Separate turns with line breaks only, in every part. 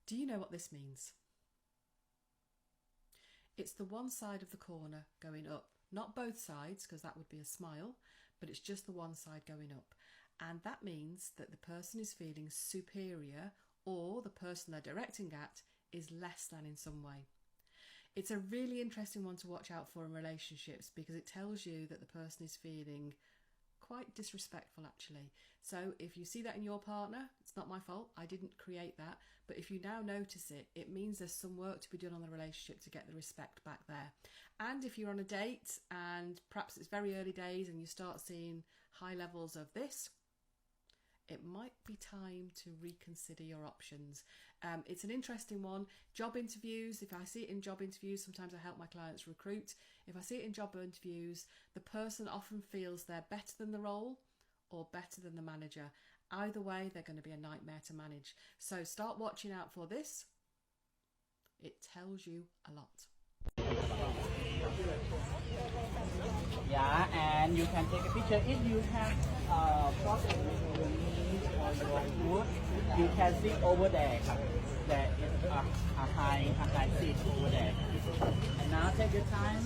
Do you know what this means? It's the one side of the corner going up, not both sides, because that would be a smile, but it's just the one side going up. And that means that the person is feeling superior, or the person they're directing at is less than in some way. It's a really interesting one to watch out for in relationships, because it tells you that the person is feeling quite disrespectful, actually. So if you see that in your partner, it's not my fault, I didn't create that, but if you now notice it, it means there's some work to be done on the relationship to get the respect back there. And if you're on a date and perhaps it's very early days and you start seeing high levels of this, it might be time to reconsider your options. It's an interesting one. Job interviews, if I see it in job interviews, sometimes I help my clients recruit. If I see it in job interviews, the person often feels they're better than the role or better than the manager. Either way, they're going to be a nightmare to manage. So start watching out for this. It tells you a lot.
Yeah, and you can take a picture if you have problem with your knees or your foot. You can sit over there. There is a high seat over there. And now take your time.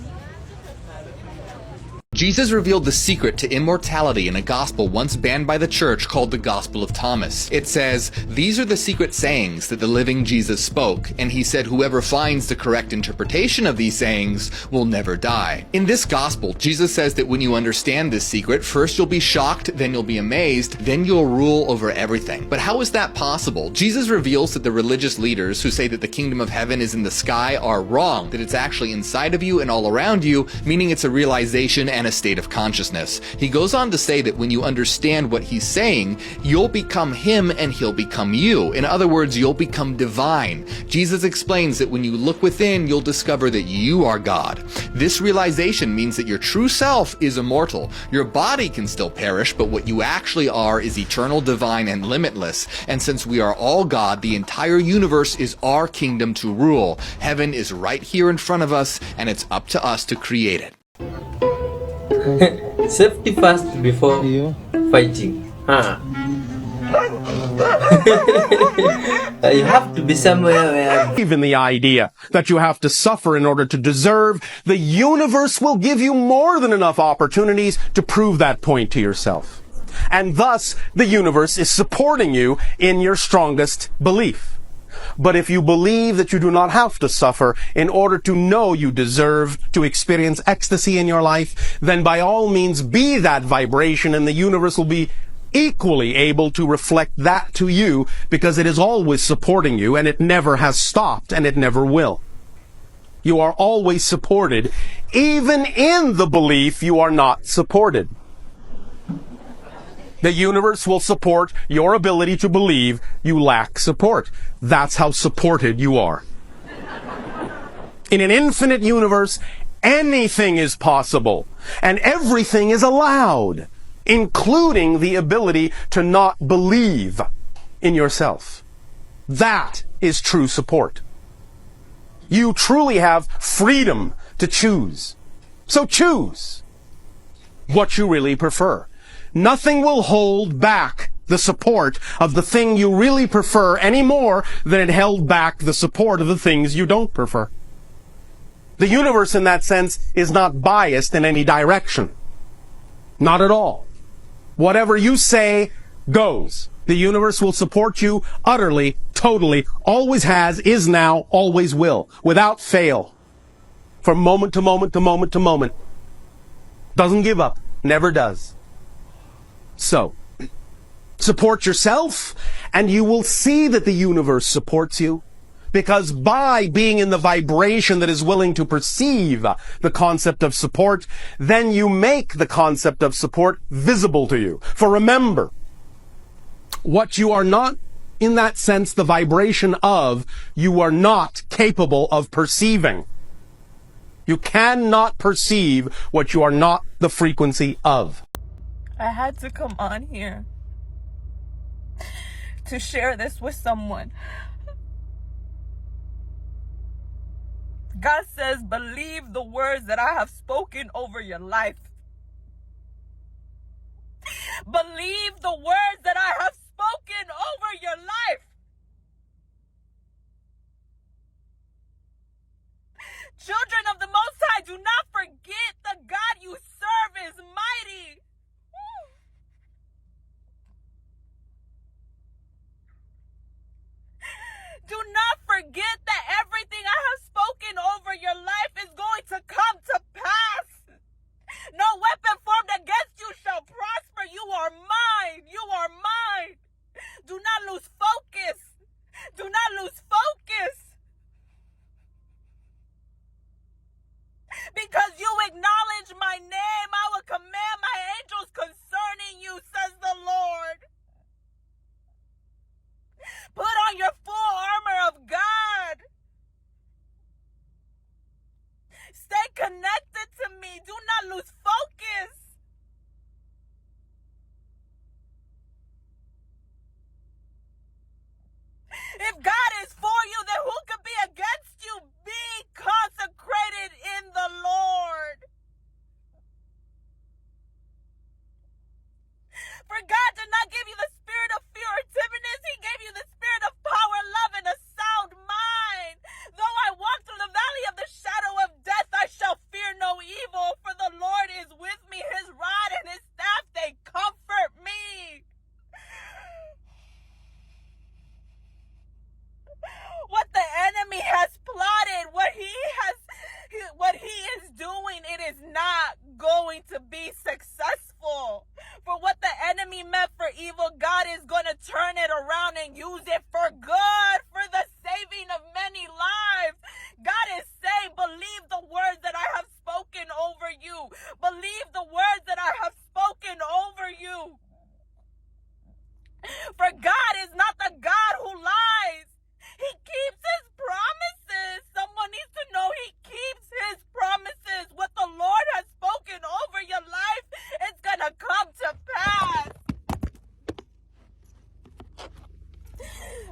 Jesus revealed the secret to immortality in a gospel once banned by the church called the Gospel of Thomas. It says, "These are the secret sayings that the living Jesus spoke, and he said whoever finds the correct interpretation of these sayings will never die." In this gospel, Jesus says that when you understand this secret, first you'll be shocked, then you'll be amazed, then you'll rule over everything. But how is that possible? Jesus reveals that the religious leaders who say that the kingdom of heaven is in the sky are wrong, that it's actually inside of you and all around you, meaning it's a realization and a state of consciousness. He goes on to say that when you understand what he's saying, you'll become him and he'll become you. In other words, you'll become divine. Jesus explains that when you look within, you'll discover that you are God. This realization means that your true self is immortal. Your body can still perish, but what you actually are is eternal, divine, and limitless. And since we are all God, the entire universe is our kingdom to rule. Heaven is right here in front of us, and it's up to us to create it.
Safety first before fighting. You have to be somewhere where...
Even the idea that you have to suffer in order to deserve, the universe will give you more than enough opportunities to prove that point to yourself. And thus, the universe is supporting you in your strongest belief. But if you believe that you do not have to suffer in order to know you deserve to experience ecstasy in your life, then by all means be that vibration, and the universe will be equally able to reflect that to you, because it is always supporting you, and it never has stopped, and it never will. You are always supported, even in the belief you are not supported. The universe will support your ability to believe you lack support. That's how supported you are. In an infinite universe, anything is possible, and everything is allowed, including the ability to not believe in yourself. That is true support. You truly have freedom to choose. So choose what you really prefer. Nothing will hold back the support of the thing you really prefer any more than it held back the support of the things you don't prefer. The universe, in that sense, is not biased in any direction. Not at all. Whatever you say goes. The universe will support you utterly, totally, always has, is now, always will, without fail. From moment to moment to moment to moment. Doesn't give up. Never does. So, support yourself, and you will see that the universe supports you. Because by being in the vibration that is willing to perceive the concept of support, then you make the concept of support visible to you. For remember, what you are not, in that sense, the vibration of, you are not capable of perceiving. You cannot perceive what you are not the frequency of.
I had to come on here to share this with someone. God says, believe the words that I have spoken over your life. Believe the words that I have spoken over your life.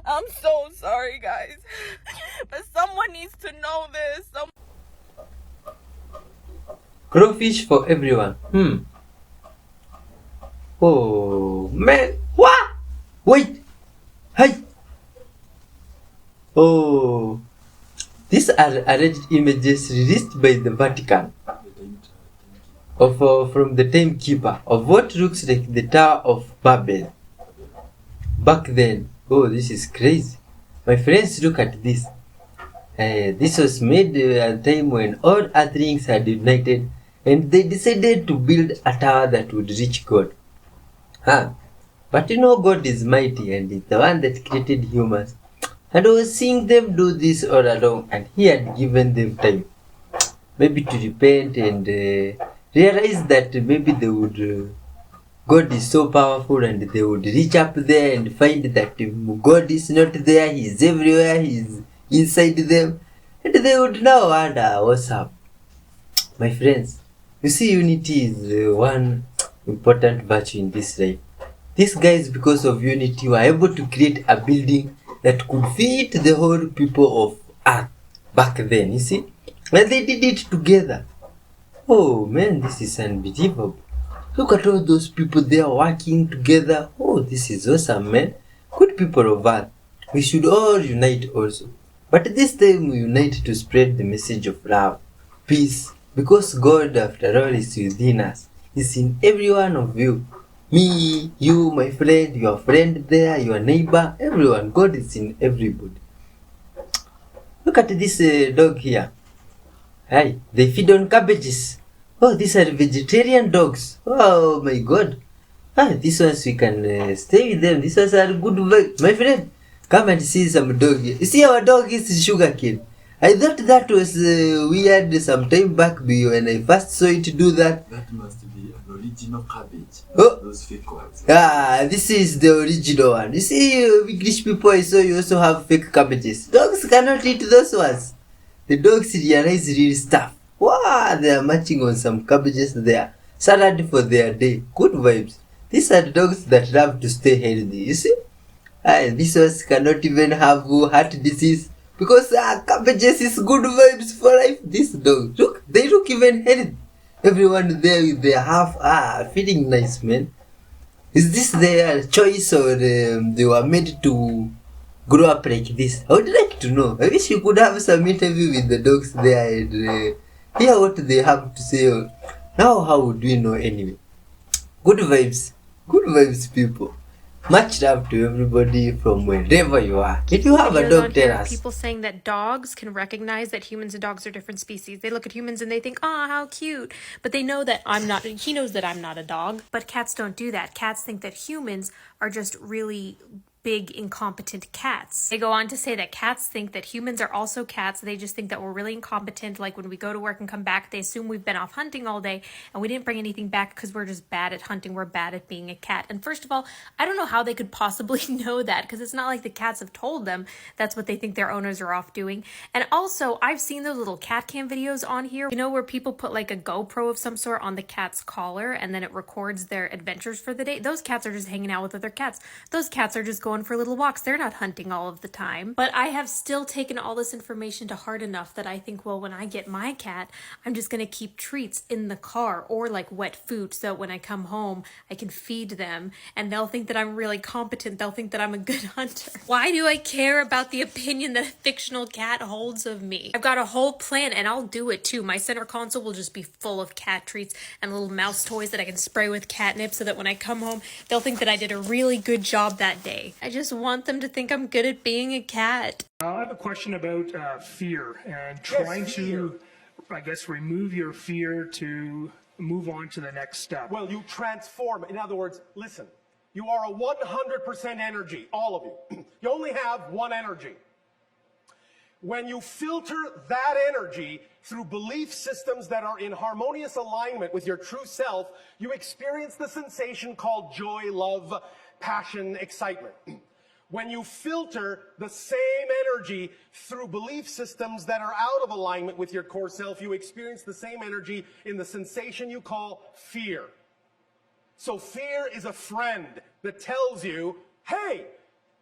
I'm so sorry, guys. But someone needs to know this.
Crayfish for everyone. Oh man, what? Wait, hey. Oh, these are alleged images released by the Vatican of from the timekeeper of what looks like the Tower of Babel. Back then, oh, this is crazy. My friends, look at this. This was made at a time when all earthlings had united and they decided to build a tower that would reach God. But you know, God is mighty and is the one that created humans. And I was seeing them do this all along, and He had given them time. Maybe to repent and realize that maybe they would. God is so powerful and they would reach up there and find that God is not there, He is everywhere, He is inside them. And they would now wonder what's up. My friends, you see, unity is one important virtue in this life. These guys, because of unity, were able to create a building that could fit the whole people of Earth back then, you see? And they did it together. Oh man, this is unbelievable. Look at all those people there working together. Oh, this is awesome, man. Good people of Earth. We should all unite also. But this time we unite to spread the message of love, peace, because God, after all, is within us. He's in every one of you. Me, you, my friend, your friend there, your neighbor, everyone. God is in everybody. Look at this dog here. Hey, they feed on cabbages. Oh, these are vegetarian dogs. Oh my God. These ones we can stay with them. These ones are good. My friend, come and see some dog here. You see, our dog is sugarcane. I thought that was weird some time back when I first saw it do that.
That must be an original cabbage.
Oh.
Those fake ones.
This is the original one. You see, English people, I saw you also have fake cabbages. Dogs cannot eat those ones. The dogs realize real stuff. Wow, they are munching on some cabbages there. Salad for their day. Good vibes. These are dogs that love to stay healthy, you see? These ones cannot even have heart disease. Because cabbages is good vibes for life. This dog, look, they look even healthy. Everyone there with their half, feeling nice, man. Is this their choice or they were made to grow up like this? I would like to know. I wish you could have some interview with the dogs there and hear what they have to say. Now, how would we know anyway? Good vibes, people. Much love to everybody from wherever you are. If you have a dog, tell us.
People saying that dogs can recognize that humans and dogs are different species. They look at humans and they think, "Ah, how cute," but they know that I'm not. He knows that I'm not a dog. But cats don't do that. Cats think that humans are just really big, incompetent cats. They go on to say that cats think that humans are also cats. They just think that we're really incompetent. Like when we go to work and come back, they assume we've been off hunting all day and we didn't bring anything back because we're just bad at hunting. We're bad at being a cat. And first of all, I don't know how they could possibly know that because it's not like the cats have told them that's what they think their owners are off doing. And also, I've seen those little cat cam videos on here, you know, where people put like a GoPro of some sort on the cat's collar and then it records their adventures for the day. Those cats are just hanging out with other cats. Those cats are just going for little walks. They're not hunting all of the time. But I have still taken all this information to heart enough that I think, well, when I get my cat, I'm just going to keep treats in the car or like wet food so when I come home, I can feed them and they'll think that I'm really competent. They'll think that I'm a good hunter. Why do I care about the opinion that a fictional cat holds of me? I've got a whole plan and I'll do it too. My center console will just be full of cat treats and little mouse toys that I can spray with catnip so that when I come home, they'll think that I did a really good job that day. I just want them to think I'm good at being a cat.
I have a question about fear and trying to, I guess, remove your fear to move on to the next step.
Well, you transform. In other words, listen, you are a 100% energy, all of you. You only have one energy. When you filter that energy through belief systems that are in harmonious alignment with your true self, you experience the sensation called joy, love, passion, excitement. When you filter the same energy through belief systems that are out of alignment with your core self, you experience the same energy in the sensation you call fear. So fear is a friend that tells you, hey,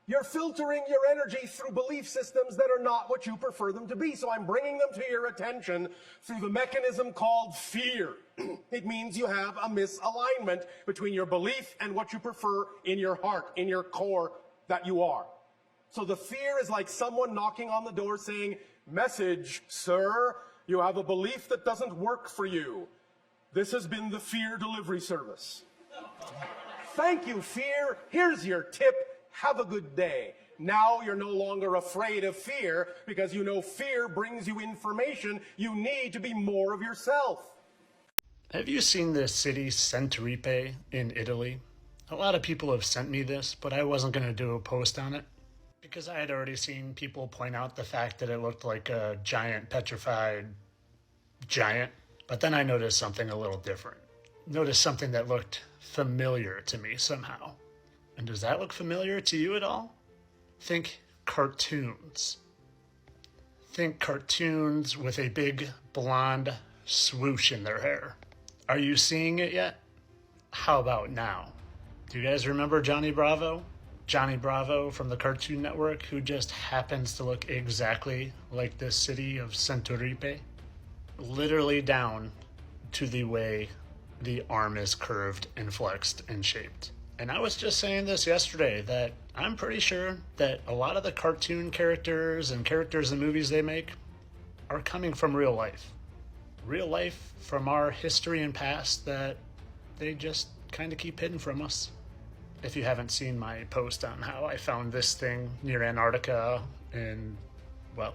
You're filtering your energy through belief systems that are not what you prefer them to be. So I'm bringing them to your attention through the mechanism called fear. It means you have a misalignment between your belief and what you prefer in your heart, in your core that you are. So the fear is like someone knocking on the door saying, "Message, sir, you have a belief that doesn't work for you. This has been the fear delivery service. Thank you, fear. Here's your tip. Have a good day." Now you're no longer afraid of fear because you know fear brings you information you need to be more of yourself.
Have you seen the city Centuripe in Italy? A lot of people have sent me this, but I wasn't going to do a post on it because I had already seen people point out the fact that it looked like a giant petrified giant. But then I noticed something a little different. Noticed something that looked familiar to me somehow. And does that look familiar to you at all? Think cartoons. Think cartoons with a big blonde swoosh in their hair. Are you seeing it yet? How about now? Do you guys remember Johnny Bravo? Johnny Bravo from the Cartoon Network, who just happens to look exactly like this city of Centuripe? Literally down to the way the arm is curved and flexed and shaped. And I was just saying this yesterday, that I'm pretty sure that a lot of the cartoon characters and characters in movies they make are coming from real life. Real life from our history and past that they just kind of keep hidden from us. If you haven't seen my post on how I found this thing near Antarctica, and, well,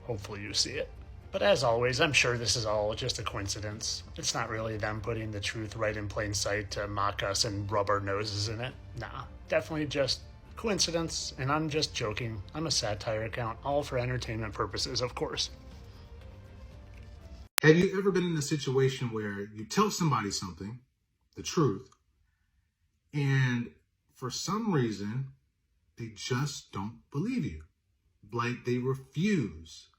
hopefully you see it. But as always, I'm sure this is all just a coincidence. It's not really them putting the truth right in plain sight to mock us and rub our noses in it. Nah, definitely just coincidence, and I'm just joking. I'm a satire account, all for entertainment purposes, of course.
Have you ever been in a situation where you tell somebody something, the truth, and for some reason, they just don't believe you? Like they refuse.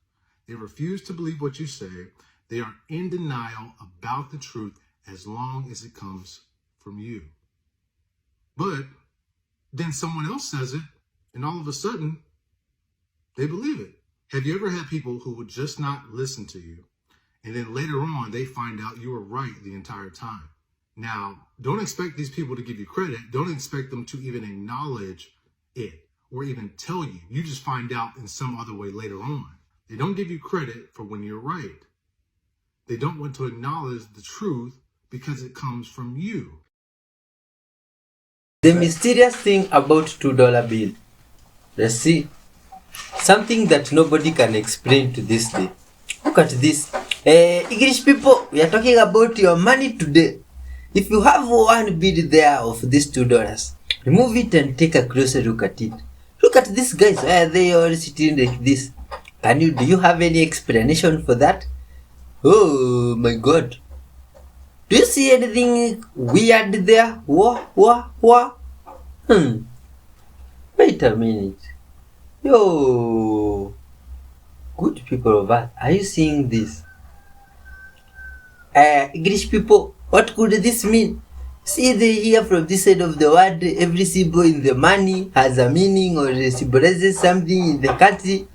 They refuse to believe what you say. They are in denial about the truth as long as it comes from you. But then someone else says it, and all of a sudden, they believe it. Have you ever had people who would just not listen to you, and then later on, they find out you were right the entire time? Now, don't expect these people to give you credit. Don't expect them to even acknowledge it or even tell you. You just find out in some other way later on. They don't give you credit for when you're right. They don't want to acknowledge the truth because it comes from you.
The mysterious thing about $2 bill. Let's see. Something that nobody can explain to this day. Look at this. English people, we are talking about your money today. If you have one bill there of this $2, remove it and take a closer look at it. Look at these guys. Why are they all sitting like this? Do you have any explanation for that? Oh my God. Do you see anything weird there? What? Wait a minute. Yo. Good people of Earth, are you seeing this? English people, what could this mean? See, they hear from this side of the world, every symbol in the money has a meaning or symbolizes something in the country.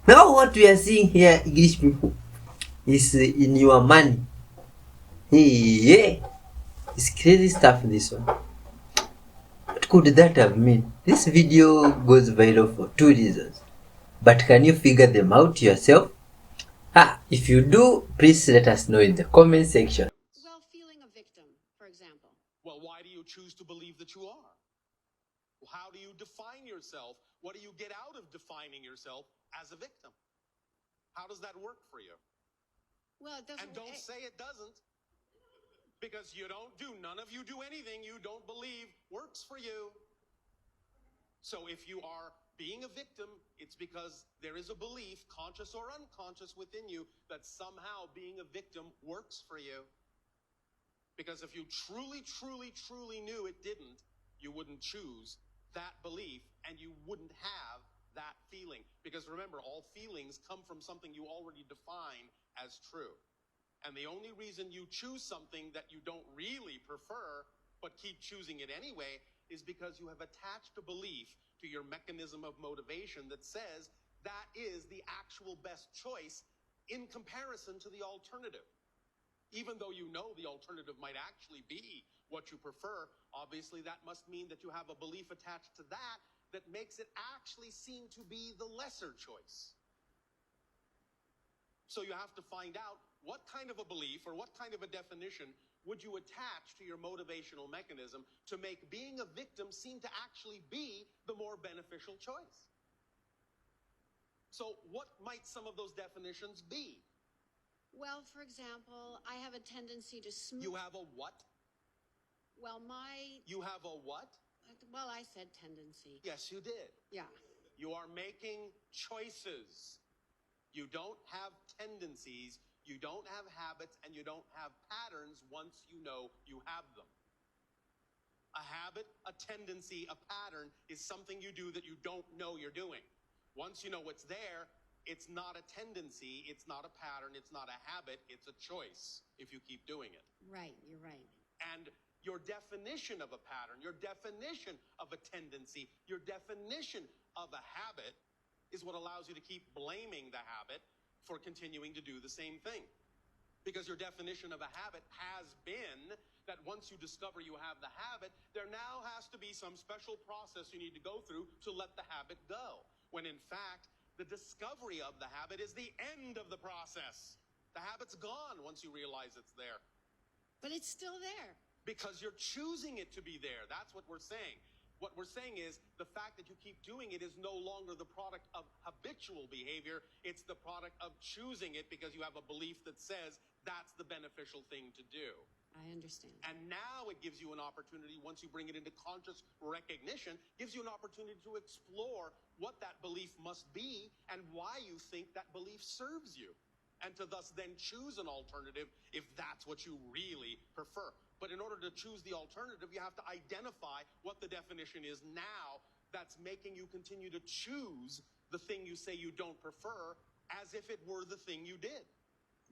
Now what we are seeing here, English people, is in your money. Yeah, it's crazy stuff, this one. What could that have meant? This video goes viral for 2 reasons. But can you figure them out yourself? If you do, please let us know in the comment section.
Well, feeling a victim, for example.
Well, why do you choose to believe that you are? How do you define yourself? What do you get out of defining yourself as a victim? How does that work for you?
Well, it doesn't.
And don't say it doesn't. Because none of you do anything you don't believe works for you. So if you are being a victim, it's because there is a belief, conscious or unconscious within you, that somehow being a victim works for you. Because if you truly knew it didn't, you wouldn't choose that belief and you wouldn't have that feeling. Because remember, all feelings come from something you already define as true. And the only reason you choose something that you don't really prefer, but keep choosing it anyway, is because you have attached a belief
to your mechanism of motivation that says that is the actual best choice in comparison to the alternative. Even though you know the alternative might actually be what you prefer, obviously that must mean that you have a belief attached to that that makes it actually seem to be the lesser choice. So you have to find out what kind of a belief or what kind of a definition would you attach to your motivational mechanism to make being a victim seem to actually be the more beneficial choice. So what might some of those definitions be?
Well, for example, I have a tendency to smooth.
You have a what?
Well,
You have a what?
Well, I said tendency.
Yes, you did.
Yeah.
You are making choices. You don't have tendencies, you don't have habits, and you don't have patterns once you know you have them. A habit, a tendency, a pattern is something you do that you don't know you're doing. Once you know what's there, it's not a tendency, it's not a pattern, it's not a habit, it's a choice if you keep doing it.
Right, you're right.
And your definition of a pattern, your definition of a tendency, your definition of a habit is what allows you to keep blaming the habit for continuing to do the same thing. Because your definition of a habit has been that once you discover you have the habit, there now has to be some special process you need to go through to let the habit go. When in fact, the discovery of the habit is the end of the process. The habit's gone once you realize it's there.
But it's still there.
Because you're choosing it to be there. That's what we're saying. What we're saying is the fact that you keep doing it is no longer the product of habitual behavior. It's the product of choosing it because you have a belief that says that's the beneficial thing to do.
I understand.
And now it gives you an opportunity, once you bring it into conscious recognition, gives you an opportunity to explore what that belief must be and why you think that belief serves you. And to thus then choose an alternative if that's what you really prefer. But in order to choose the alternative, you have to identify what the definition is now that's making you continue to choose the thing you say you don't prefer as if it were the thing you did.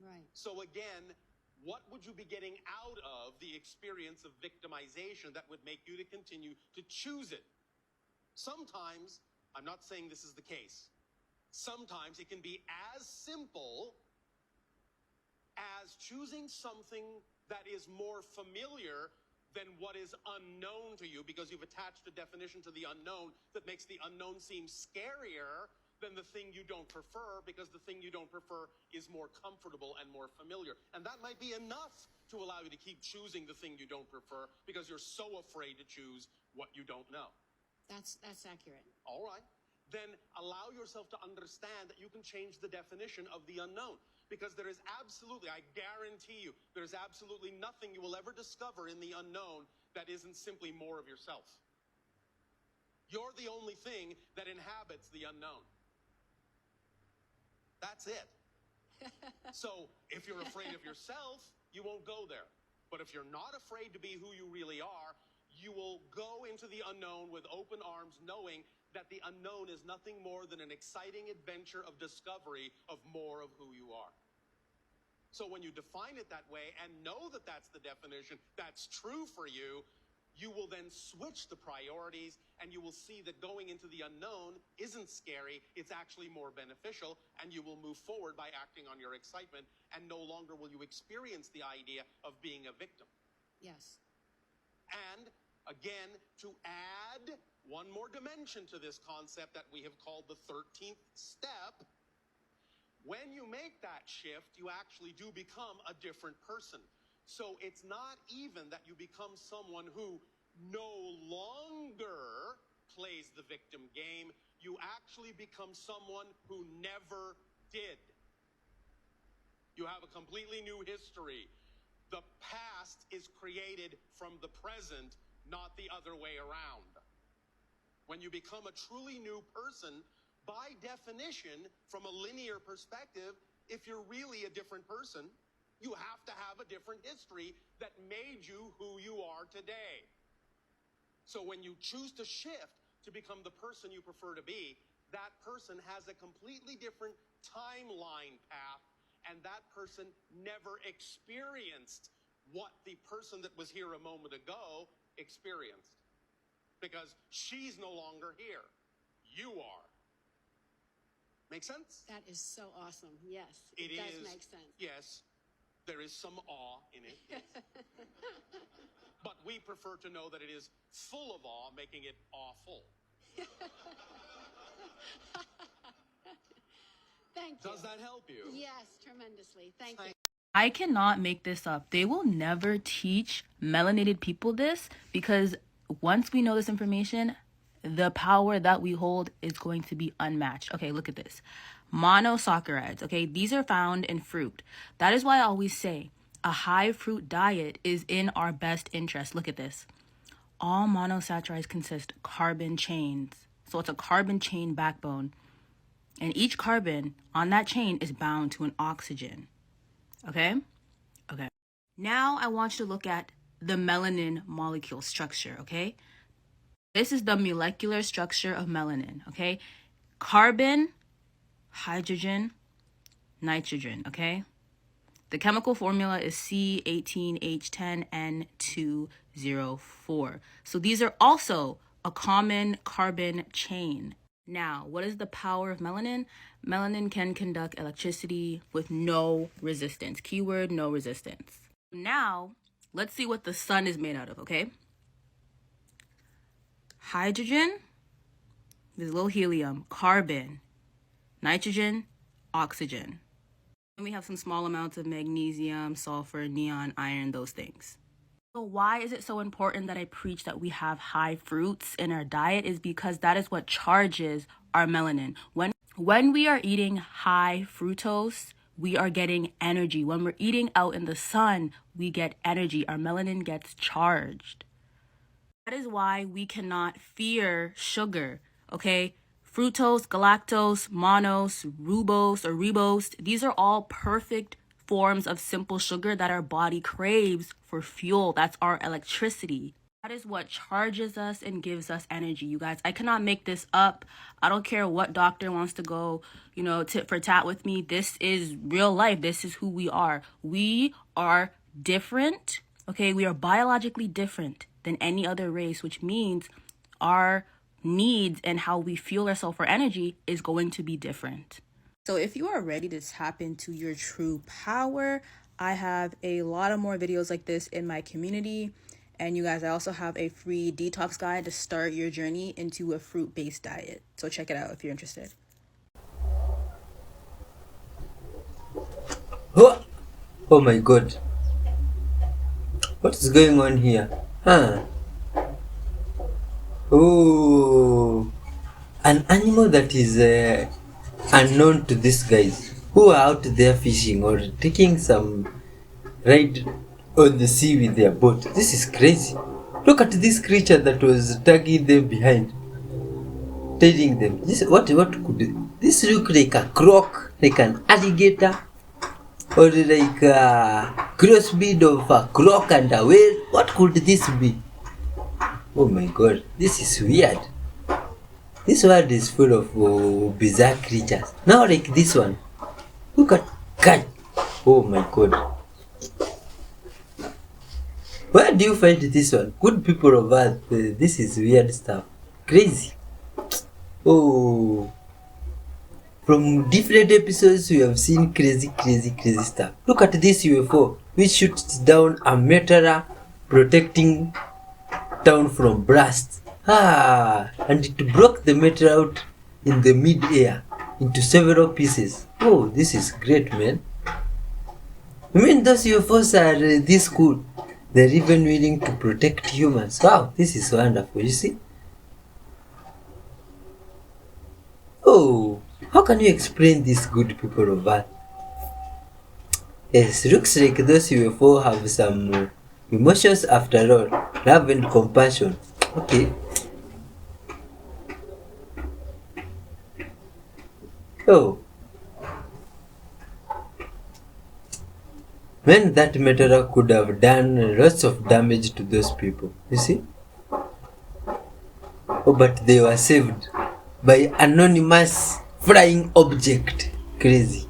Right.
So again, what would you be getting out of the experience of victimization that would make you to continue to choose it? Sometimes, I'm not saying this is the case, sometimes it can be as simple as choosing something that is more familiar than what is unknown to you because you've attached a definition to the unknown that makes the unknown seem scarier than the thing you don't prefer because the thing you don't prefer is more comfortable and more familiar. And that might be enough to allow you to keep choosing the thing you don't prefer because you're so afraid to choose what you don't know.
That's accurate.
All right. Then allow yourself to understand that you can change the definition of the unknown. Because there is absolutely, I guarantee you, there's absolutely nothing you will ever discover in the unknown that isn't simply more of yourself. You're the only thing that inhabits the unknown. That's it. So if you're afraid of yourself, you won't go there. But if you're not afraid to be who you really are, you will go into the unknown with open arms, knowing that the unknown is nothing more than an exciting adventure of discovery of more of who you are. So when you define it that way and know that that's the definition, that's true for you, you will then switch the priorities and you will see that going into the unknown isn't scary, it's actually more beneficial, and you will move forward by acting on your excitement, and no longer will you experience the idea of being a victim.
Yes.
And again, to add one more dimension to this concept that we have called the 13th step, when you make that shift, you actually do become a different person. So it's not even that you become someone who no longer plays the victim game. You actually become someone who never did. You have a completely new history. The past is created from the present, not the other way around. When you become a truly new person, by definition, from a linear perspective, if you're really a different person, you have to have a different history that made you who you are today. So when you choose to shift to become the person you prefer to be, that person has a completely different timeline path, and that person never experienced what the person that was here a moment ago experienced, because she's no longer here. you are. Make sense?
That is so awesome. Yes,
It
does
is,
make sense.
yes, there is some awe in it. Yes. But we prefer to know that it is full of awe, making it awful.
Thank you.
Does that help you?
Yes, tremendously. Thank you.
I cannot make this up. They will never teach melanated people this, because once we know this information, the power that we hold is going to be unmatched. Okay, look at this. Monosaccharides, okay? These are found in fruit. That is why I always say a high fruit diet is in our best interest. Look at this. All monosaccharides consist carbon chains. So it's a carbon chain backbone. And each carbon on that chain is bound to an oxygen. Okay? Okay. Now I want you to look at the melanin molecule structure, okay? This is the molecular structure of melanin, okay? Carbon, hydrogen, nitrogen, okay? The chemical formula is C18H10N204. So these are also a common carbon chain. Now, what is the power of melanin? Melanin can conduct electricity with no resistance. Keyword, no resistance. Now, let's see what the sun is made out of, okay? Hydrogen, there's a little helium, carbon, nitrogen, oxygen. And we have some small amounts of magnesium, sulfur, neon, iron, those things. So why is it so important that I preach that we have high fruits in our diet? Is because that is what charges our melanin. When we are eating high fructose, we are getting energy. When we're eating out in the sun, we get energy. Our melanin gets charged. That is why we cannot fear sugar, okay? Fructose, galactose, mannose, ribose, these are all perfect forms of simple sugar that our body craves for fuel. That's our electricity. That is what charges us and gives us energy, you guys. I cannot make this up. I don't care what doctor wants to go, tit for tat with me. This is real life. This is who we are. We are different, okay? We are biologically different than any other race, which means our needs and how we fuel ourselves for energy is going to be different. So if you are ready to tap into your true power, I have a lot of more videos like this in my community. And you guys, I also have a free detox guide to start your journey into a fruit-based diet. So check it out if you're interested.
Oh my god. What is going on here? Oh, an animal that is unknown to these guys who are out there fishing or taking some ride on the sea with their boat. This is crazy. Look at this creature that was tagging them behind, telling them this. What could this look like? A croc, like an alligator, or like a crossbreed of a croc and a whale? What could this be? Oh my god, this is weird. This world is full of bizarre creatures. Now like this one. Look at cat. Oh my god. Where do you find this one? Good people of Earth, this is weird stuff. Crazy. Oh. From different episodes we have seen crazy stuff. Look at this UFO which shoots down a meteor protecting town from blast. And it broke the meteor out in the mid-air into several pieces. Oh, this is great, man. I mean, those UFOs are this cool. They're even willing to protect humans. Wow, this is wonderful, you see? Oh, how can you explain this, good people of Earth? Yes, looks like those UFO have some emotions after all. Love and compassion. Okay. Oh. Man, that meteor could have done lots of damage to those people. You see? Oh, but they were saved by anonymous flying object. Crazy.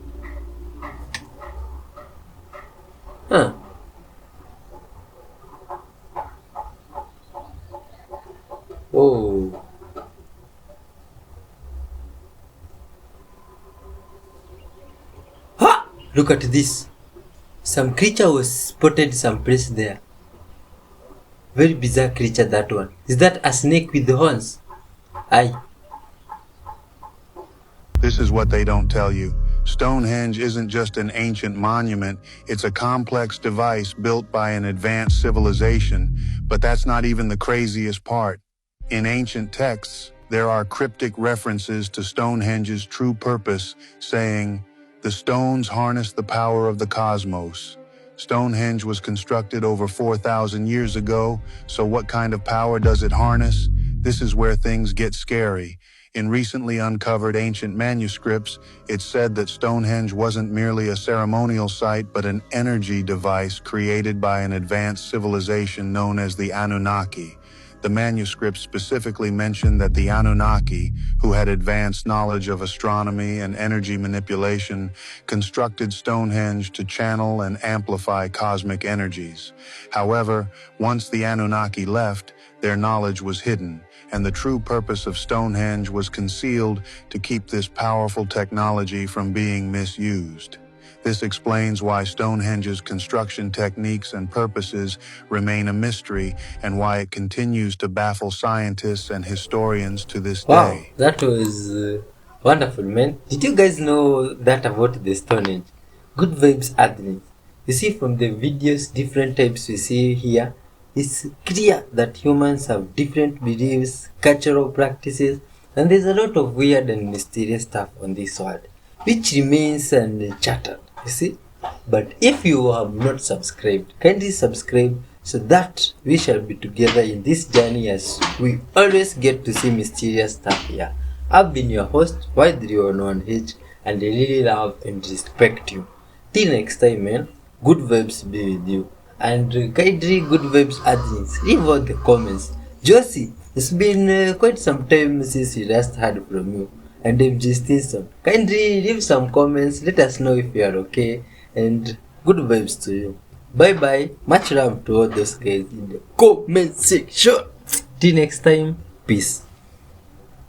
Oh. Look at this. Some creature was spotted someplace there. Very bizarre creature, that one. Is that a snake with the horns? Aye.
This is what they don't tell you. Stonehenge isn't just an ancient monument, it's a complex device built by an advanced civilization. But that's not even the craziest part. In ancient texts, there are cryptic references to Stonehenge's true purpose, saying, "The stones harness the power of the cosmos." Stonehenge was constructed over 4,000 years ago, so what kind of power does it harness? This is where things get scary. In recently uncovered ancient manuscripts, it's said that Stonehenge wasn't merely a ceremonial site, but an energy device created by an advanced civilization known as the Anunnaki. The manuscripts specifically mention that the Anunnaki, who had advanced knowledge of astronomy and energy manipulation, constructed Stonehenge to channel and amplify cosmic energies. However, once the Anunnaki left, their knowledge was hidden, and the true purpose of Stonehenge was concealed to keep this powerful technology from being misused. This explains why Stonehenge's construction techniques and purposes remain a mystery and why it continues to baffle scientists and historians to this
Wow,
day.
that was wonderful, man. Did you guys know that about the Stonehenge? Good vibes admins. You see from the videos, different types we see here, it's clear that humans have different beliefs, cultural practices, and there's a lot of weird and mysterious stuff on this world, which remains uncharted, you see. But if you have not subscribed, kindly subscribe so that we shall be together in this journey as we always get to see mysterious stuff here. I've been your host, Y311H, and I really love and respect you. Till next time, man, good vibes be with you. And kindly good vibes admins, leave out the comments. Josie, it's been quite some time since we last heard from you. And MJ Stinson, kindly leave some comments, let us know if you are okay, and good vibes to you. Bye bye, much love to all those guys in the comment section. Till next time, peace.